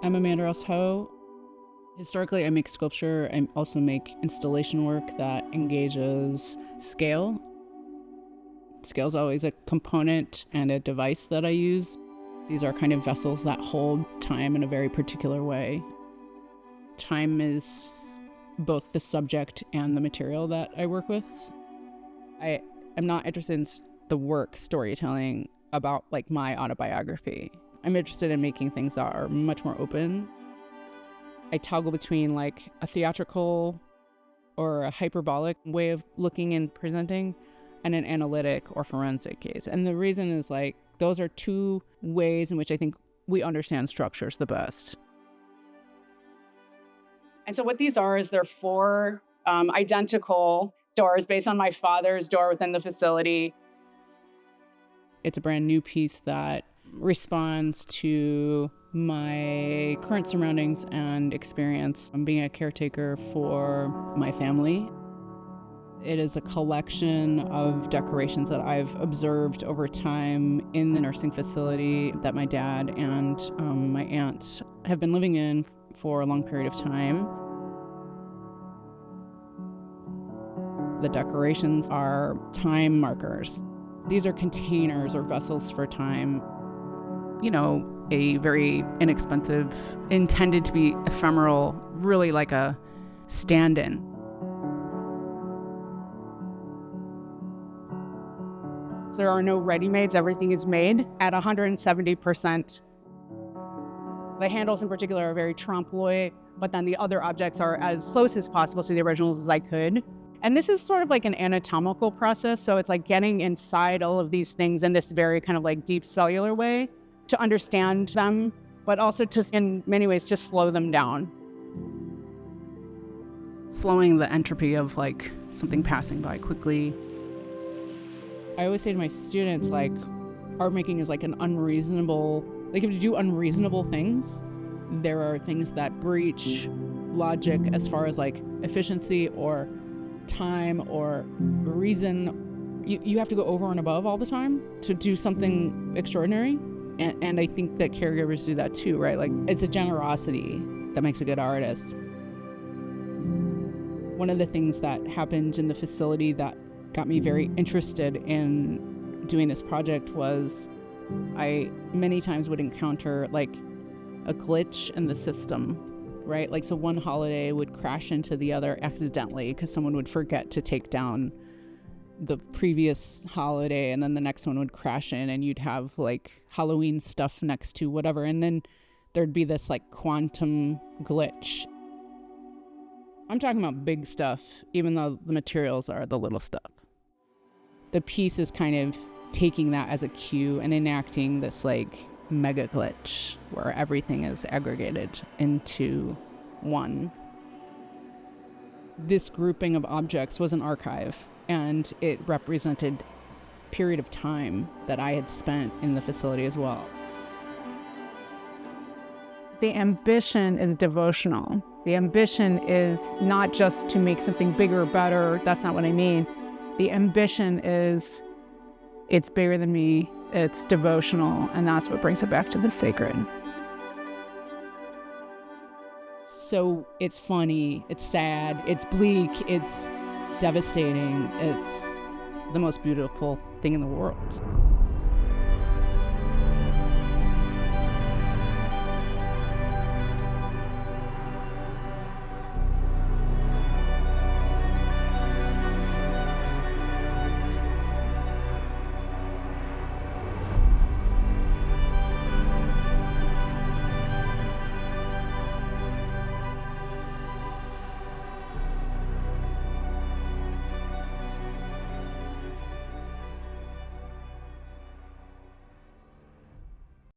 I'm a Mandaros Ho. Historically, I make sculpture. I also make installation work that engages scale. Scale is always a component and a device that I use. These are kind of vessels that hold time in a very particular way. Time is both the subject and the material that I work with. I am not interested in the work storytelling about like my autobiography. I'm interested in making things that are much more open. I toggle between like a theatrical or a hyperbolic way of looking and presenting and an analytic or forensic case. And the reason is like, those are two ways in which I think we understand structures the best. And so what these are is they're four identical doors based on my father's door within the facility. It's a brand new piece that responds to my current surroundings and experience. I'm being a caretaker for my family. It is a collection of decorations that I've observed over time in the nursing facility that my dad and my aunt have been living in for a long period of time. The decorations are time markers. These are containers or vessels for time. You know, a very inexpensive, intended to be ephemeral, really like a stand-in. There are no ready-mades, everything is made at 170%. The handles in particular are very trompe-l'oeil, but then the other objects are as close as possible to the originals as I could. And this is sort of like an anatomical process, so it's like getting inside all of these things in this very kind of like deep cellular way to understand them, but also to, in many ways, just slow them down. Slowing the entropy of like something passing by quickly. I always say to my students, like, art making is like an unreasonable, like if you do unreasonable things, there are things that breach logic as far as like efficiency or time or reason. You have to go over and above all the time to do something extraordinary. And I think that caregivers do that too, right? Like it's a generosity that makes a good artist. One of the things that happened in the facility that got me very interested in doing this project was I many times would encounter like a glitch in the system, right? Like so one holiday would crash into the other accidentally because someone would forget to take down the previous holiday, and then the next one would crash in and you'd have like Halloween stuff next to whatever, and then there'd be this like quantum glitch. I'm talking about big stuff, even though the materials are the little stuff. The piece is kind of taking that as a cue and enacting this like mega glitch where everything is aggregated into one. This grouping of objects was an archive, and it represented a period of time that I had spent in the facility as well. The ambition is devotional. The ambition is not just to make something bigger or better. That's not what I mean. The ambition is, it's bigger than me, it's devotional, and that's what brings it back to the sacred. So it's funny, it's sad, it's bleak, it's devastating, it's the most beautiful thing in the world.